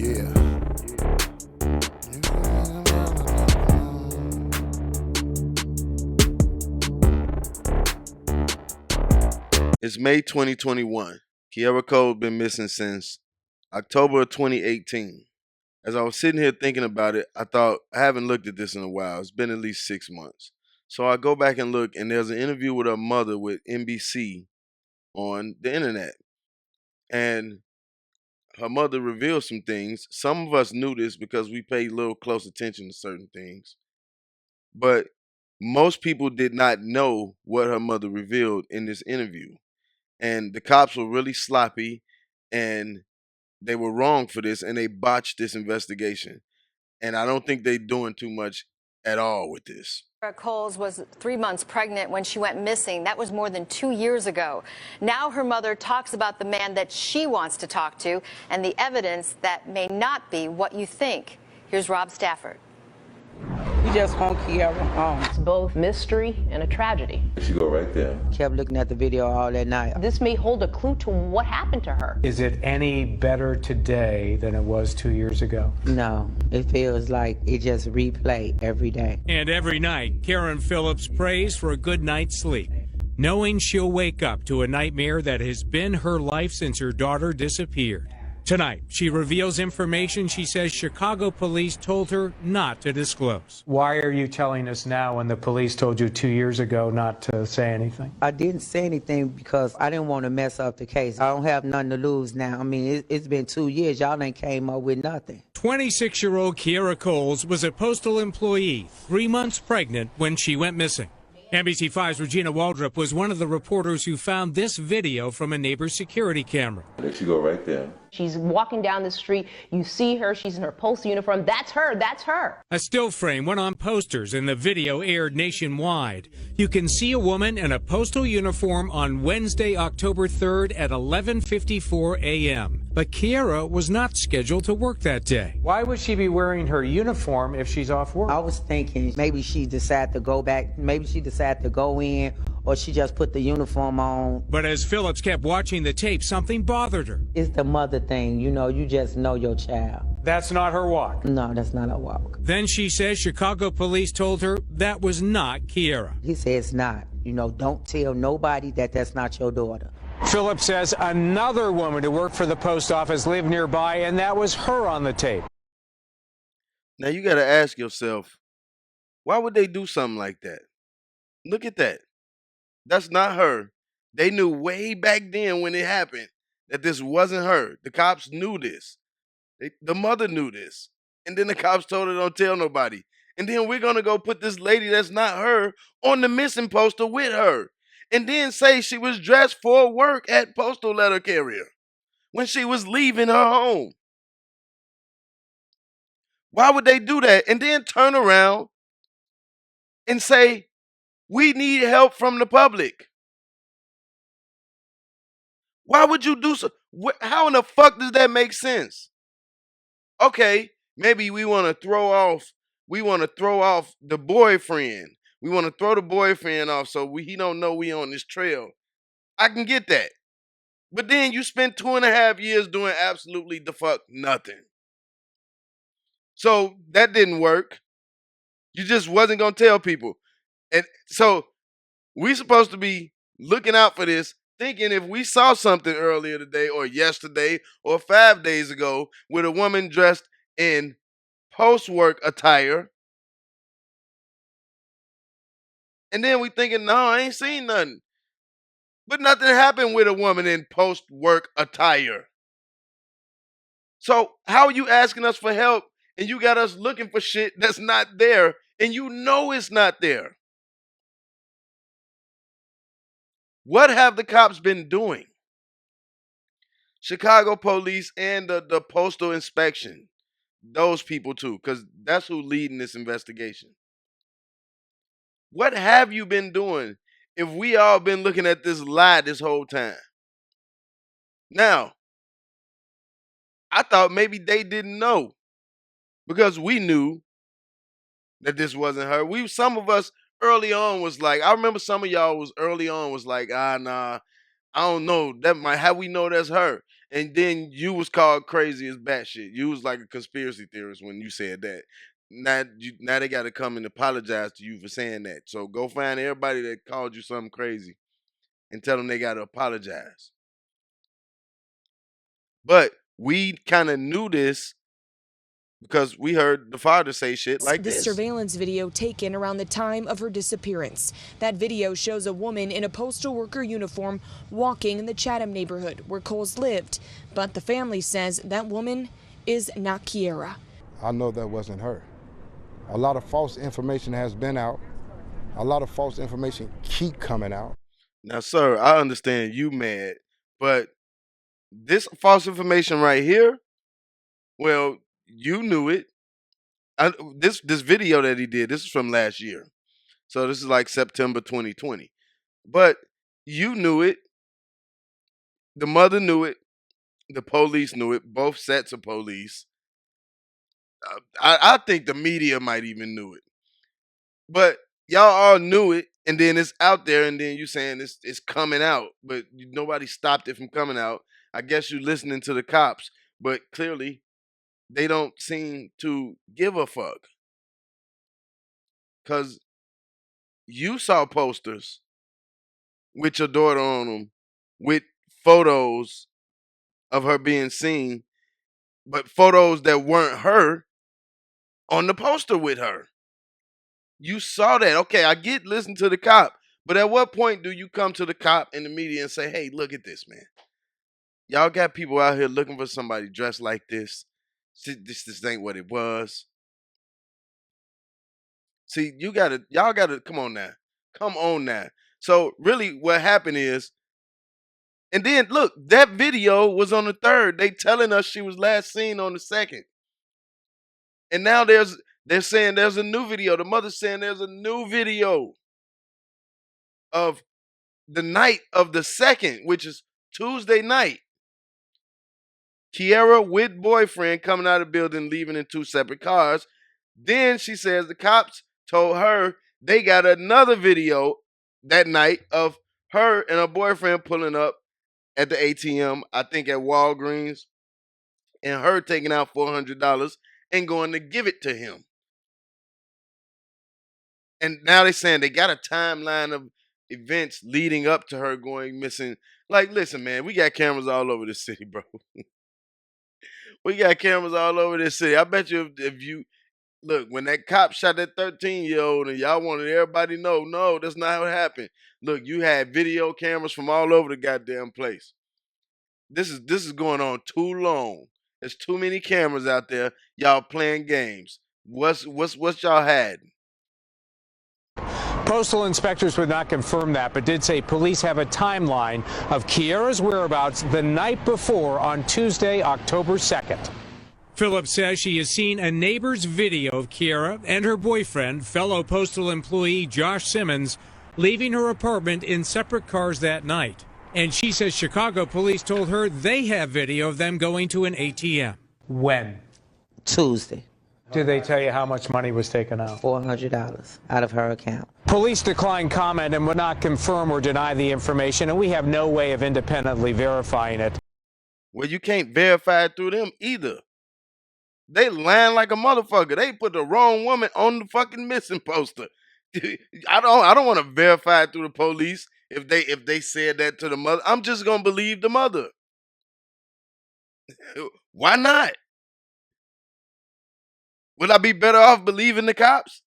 Yeah. It's May 2021. Kierra Coles been missing since October of 2018. As I was sitting here thinking about it, I thought I haven't looked at this in a while. It's been at least 6 months. So I go back and look, and there's an interview with her mother with NBC on the internet. And her mother revealed some things. Some of us knew this because we paid a little close attention to certain things. But most people did not know what her mother revealed in this interview. And the cops were really sloppy and they were wrong for this and they botched this investigation. And I don't think they're doing too much at all with this. Kierra Coles was 3 months pregnant when she went missing. That was more than 2 years ago. Now her mother talks about the man that she wants to talk to and the evidence that may not be what you think. Here's Rob Stafford. We just want Kierra home. It's both mystery and a tragedy. She go right there. Kept looking at the video all that night. This may hold a clue to what happened to her. Is it any better today than it was 2 years ago? No, it feels like it just replay every day. And every night, Karen Phillips prays for a good night's sleep, knowing she'll wake up to a nightmare that has been her life since her daughter disappeared. Tonight, she reveals information she says Chicago police told her not to disclose. Why are you telling us now when the police told you 2 years ago not to say anything? I didn't say anything because I didn't want to mess up the case. I don't have nothing to lose now. I mean, it's been 2 years. Y'all ain't came up with nothing. 26-year-old Kierra Coles was a postal employee, 3 months pregnant when she went missing. NBC5's Regina Waldrop was one of the reporters who found this video from a neighbor's security camera. There she go right there. She's walking down the street. You see her. She's in her postal uniform. That's her. That's her. A still frame went on posters and the video aired nationwide. You can see a woman in a postal uniform on Wednesday, October 3rd at 11:54 a.m. But Kierra was not scheduled to work that day. Why would she be wearing her uniform if she's off work? I was thinking maybe she decided to go back. Maybe she decided to go in, or she just put the uniform on. But as Phillips kept watching the tape, something bothered her. It's the mother thing. You know, you just know your child. That's not her walk. No, that's not a walk. Then she says Chicago police told her that was not Kierra. He said it's not. You know, don't tell nobody that that's not your daughter. Phillips says another woman who worked for the post office lived nearby, and that was her on the tape. Now you got to ask yourself, why would they do something like that? Look at that. That's not her. They knew way back then when it happened that this wasn't her. The cops knew this. The mother knew this. And then the cops told her, don't tell nobody. And then we're going to go put this lady that's not her on the missing poster with her. And then say she was dressed for work at postal letter carrier when she was leaving her home. Why would they do that? And then turn around and say, we need help from the public. Why would you do so? How in the fuck does that make sense? Okay, maybe we want to throw off the boyfriend. We want to throw the boyfriend off so he don't know we on this trail. I can get that. But then you spent 2.5 years doing absolutely the fuck nothing. So that didn't work. You just wasn't going to tell people. And so we supposed to be looking out for this, thinking if we saw something earlier today or yesterday or 5 days ago with a woman dressed in post-work attire, and then we thinking, no, I ain't seen nothing. But nothing happened with a woman in post-work attire. So how are you asking us for help and you got us looking for shit that's not there and you know it's not there? What have the cops been doing? Chicago police and the postal inspection. Those people too, because that's who leading this investigation. What have you been doing if we all been looking at this lie this whole time? Now, I thought maybe they didn't know because we knew that this wasn't her. Some of us early on was like, I remember some of y'all was early on was like, nah, I don't know. How we know that's her? And then you was called crazy as batshit. You was like a conspiracy theorist when you said that. Now they got to come and apologize to you for saying that. So go find everybody that called you something crazy and tell them they got to apologize. But we kind of knew this because we heard the father say shit like this this. Surveillance video taken around the time of her disappearance. That video shows a woman in a postal worker uniform walking in the Chatham neighborhood where Coles lived. But the family says that woman is not Kierra. I know that wasn't her. A lot of false information has been out. A lot of false information keep coming out. Now, sir, I understand you mad, but this false information right here, well, you knew it. This video that he did, this is from last year. So this is like September 2020. But you knew it. The mother knew it. The police knew it. Both sets of police. I think the media might even knew it. But y'all all knew it, and then it's out there, and then you saying it's coming out, but nobody stopped it from coming out. I guess you listening to the cops, but clearly they don't seem to give a fuck. Because you saw posters with your daughter on them, with photos of her being seen, but photos that weren't her on the poster with her. You saw that. Okay, I get listen to the cop, but at what point do you come to the cop and the media and say, hey, look at this, man. Y'all got people out here looking for somebody dressed like this. This ain't what it was. See, y'all gotta, come on now. Come on now. So really what happened is, and then look, that video was on the 3rd. They telling us she was last seen on the 2nd. And now they're saying there's a new video. The mother's saying there's a new video of the night of the 2nd, which is Tuesday night. Kierra with boyfriend coming out of the building, leaving in 2 separate cars. Then she says the cops told her they got another video that night of her and her boyfriend pulling up at the ATM, I think at Walgreens, and her taking out $400 and going to give it to him. And now they're saying they got a timeline of events leading up to her going missing. Like, listen, man, we got cameras all over this city, bro. We got cameras all over this city. I bet you if you look, when that cop shot that 13-year-old and y'all wanted everybody to know, no, that's not what happened. Look, you had video cameras from all over the goddamn place. This is going on too long. There's too many cameras out there. Y'all playing games. What's y'all had? Postal inspectors would not confirm that, but did say police have a timeline of Kierra's whereabouts the night before on Tuesday, October 2nd. Phillips says she has seen a neighbor's video of Kierra and her boyfriend, fellow postal employee Josh Simmons, leaving her apartment in separate cars that night. And she says Chicago police told her they have video of them going to an ATM. When? Tuesday. Did they tell you how much money was taken out? $400 out of her account. Police declined comment and would not confirm or deny the information, and we have no way of independently verifying it. Well, you can't verify it through them either. They lying like a motherfucker. They put the wrong woman on the fucking missing poster. I don't want to verify it through the police if they said that to the mother. I'm just gonna believe the mother. Why not? Would I be better off believing the cops?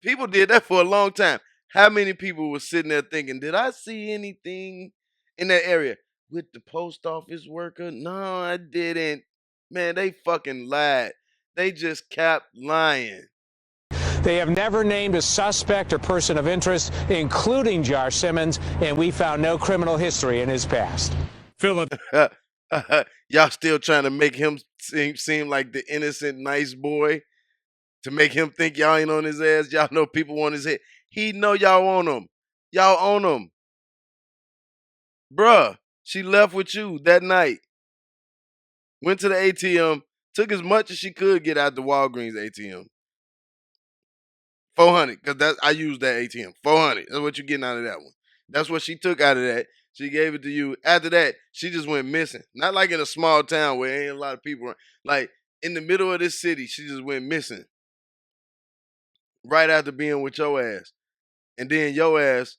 People did that for a long time. How many people were sitting there thinking, did I see anything in that area with the post office worker? No, I didn't. Man, they fucking lied. They just kept lying. They have never named a suspect or person of interest, including Josh Simmons, and we found no criminal history in his past. Phillips. Y'all still trying to make him seem like the innocent, nice boy? To make him think y'all ain't on his ass? Y'all know people want his head. He know y'all on him. Y'all on him. Bruh, she left with you that night. Went to the ATM, took as much as she could get out the Walgreens ATM. $400, because I used that ATM. $400. That's what you're getting out of that one. That's what she took out of that. She gave it to you. After that, she just went missing. Not like in a small town where ain't a lot of people. Like in the middle of this city, she just went missing. Right after being with your ass. And then your ass,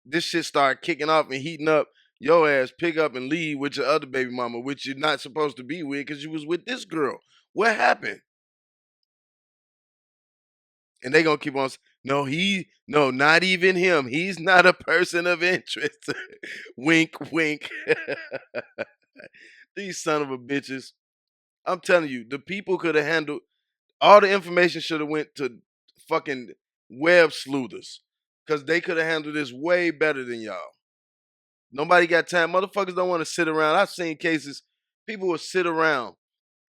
this shit started kicking off and heating up. Your ass pick up and leave with your other baby mama, which you're not supposed to be with because you was with this girl. What happened? And they gonna keep on. No, not even him. He's not a person of interest. Wink, wink. These son of a bitches. I'm telling you, the people could have handled all the information. Should have went to fucking web sleuthers because they could have handled this way better than y'all. Nobody got time. Motherfuckers don't want to sit around. I've seen cases. People will sit around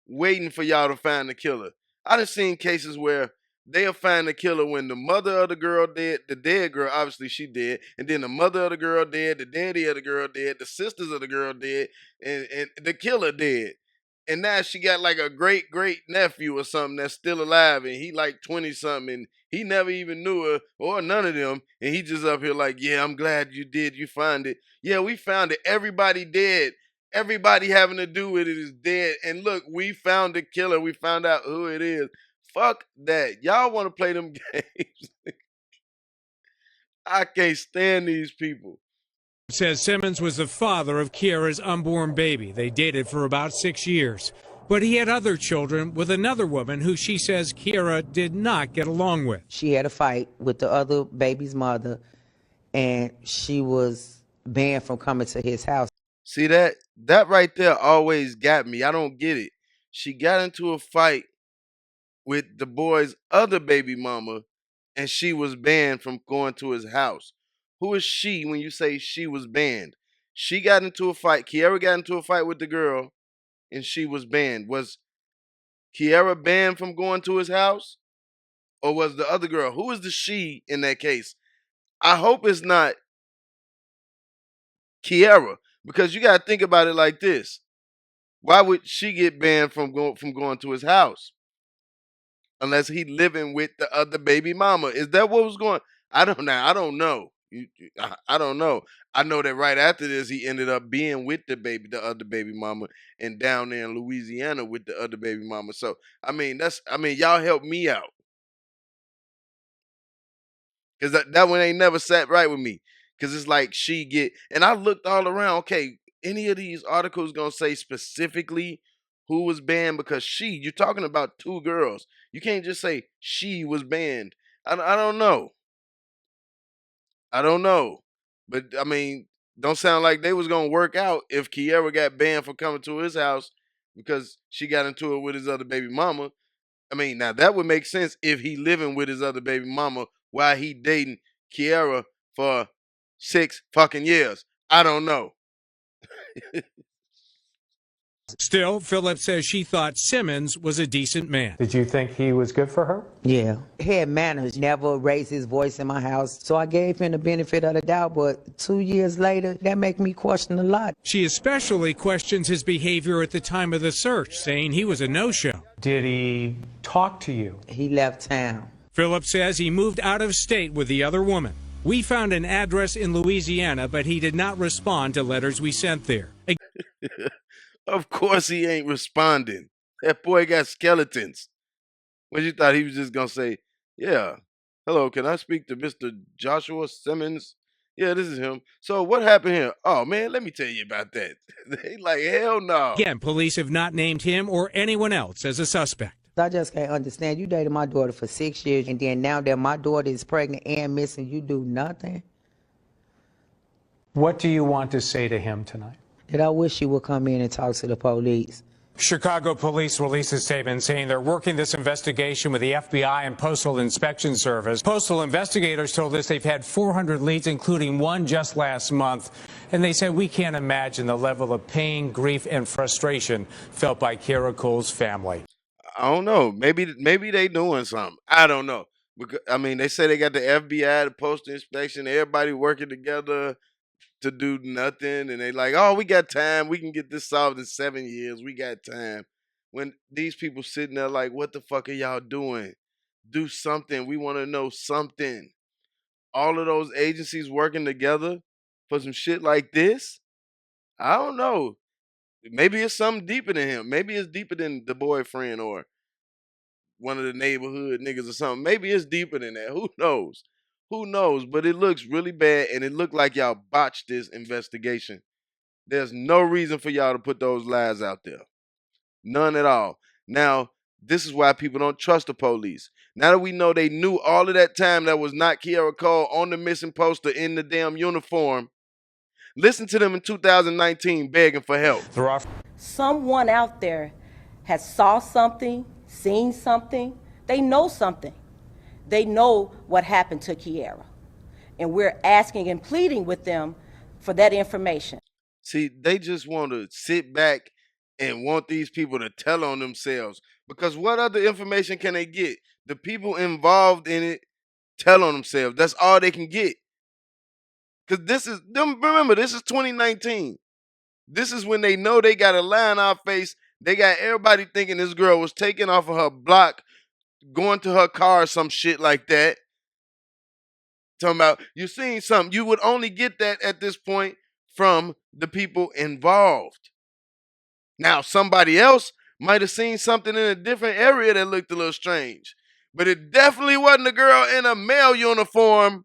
waiting for y'all to find the killer. I done seen cases where they'll find the killer when the mother of the girl dead, the dead girl, obviously she dead, and then the mother of the girl dead, the daddy of the girl dead, the sisters of the girl dead, and the killer dead. And now she got like a great great nephew or something that's still alive, and he like 20 something, and he never even knew her or none of them, and he just up here like, yeah, I'm glad you find it. Yeah, we found it. Everybody dead. Everybody having to do with it is dead. And look, we found the killer. We found out who it is. Fuck that. Y'all want to play them games. I can't stand these people. Says Simmons was the father of Kierra's unborn baby. They dated for about 6 years. But he had other children with another woman who she says Kierra did not get along with. She had a fight with the other baby's mother, and she was banned from coming to his house. See that? That right there always got me. I don't get it. She got into a fight with the boy's other baby mama, and she was banned from going to his house. Who is she when you say she was banned? She got into a fight. Kierra got into a fight with the girl, and she was banned. Was Kierra banned from going to his house? Or was the other girl? Who is the she in that case? I hope it's not Kierra, because you got to think about it like this. Why would she get banned from going to his house? Unless he living with the other baby mama. Is that what was going? I don't know. I don't know. I don't know. I know that right after this, he ended up being with the other baby mama, and down there in Louisiana with the other baby mama. So y'all help me out, because that one ain't never sat right with me. Because it's like and I looked all around. Okay, any of these articles gonna say specifically who was banned? Because you're talking about two girls. You can't just say she was banned. I don't know. I don't know. But I mean, don't sound like they was gonna work out if Kierra got banned from coming to his house because she got into it with his other baby mama. I mean, now that would make sense if he living with his other baby mama while he dating Kierra for 6 fucking years. I don't know. Still, Phillips says she thought Simmons was a decent man. Did you think he was good for her? Yeah. He had manners, never raised his voice in my house. So I gave him the benefit of the doubt, but 2 years later, that make me question a lot. She especially questions his behavior at the time of the search, saying he was a no-show. Did he talk to you? He left town. Phillips says he moved out of state with the other woman. We found an address in Louisiana, but he did not respond to letters we sent there. Of course he ain't responding. That boy got skeletons. What, you thought he was just gonna say, yeah, hello, can I speak to Mr. Joshua Simmons? Yeah, this is him. So what happened here? Oh man, let me tell you about that. They like, hell no. Again, police have not named him or anyone else as a suspect. I just can't understand. You dated my daughter for 6 years, and then now that my daughter is pregnant and missing, you do nothing? What do you want to say to him tonight? That I wish you would come in and talk to the police. Chicago police released a statement saying they're working this investigation with the FBI and Postal Inspection Service. Postal investigators told us they've had 400 leads, including one just last month. And they said we can't imagine the level of pain, grief, and frustration felt by Kierra Coles' family. I don't know. Maybe they doing something. I don't know. Because, I mean, they say they got the FBI, the Postal Inspection, everybody working together to do nothing, and they like, oh, we got time. We can get this solved in 7 years. We got time. When these people sitting there like, what the fuck are y'all doing? Do something. We want to know something. All of those agencies working together for some shit like this? I don't know. Maybe it's something deeper than him. Maybe it's deeper than the boyfriend or one of the neighborhood niggas or something. Maybe it's deeper than that. Who knows? Who knows? But it looks really bad, and it looked like y'all botched this investigation. There's no reason for y'all to put those lies out there. None at all. Now, this is why people don't trust the police. Now that we know they knew all of that time that was not Kierra Cole on the missing poster in the damn uniform, listen to them in 2019 begging for help. Someone out there has saw something, seen something. They know something. They know what happened to Kierra. And we're asking and pleading with them for that information. See, they just want to sit back and want these people to tell on themselves. Because what other information can they get? The people involved in it tell on themselves. That's all they can get. Because this is, remember, this is 2019. This is when they know they got a lie in our face. They got everybody thinking this girl was taken off of her block, going to her car or some shit like that. Talking about, you seen something. You would only get that at this point from the people involved. Now, somebody else might have seen something in a different area that looked a little strange. But it definitely wasn't a girl in a male uniform.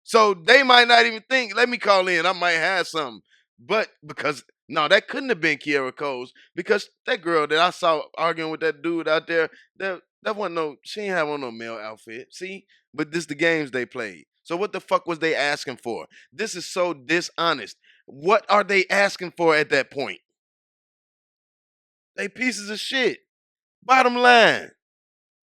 So they might not even think, let me call in, I might have something. But because, no, that couldn't have been Kierra Coles. Because that girl that I saw arguing with that dude out there, that wasn't no, she ain't have on no male outfit. See? But this the games they played. So what the fuck was they asking for? This is so dishonest. What are they asking for at that point? They pieces of shit. Bottom line.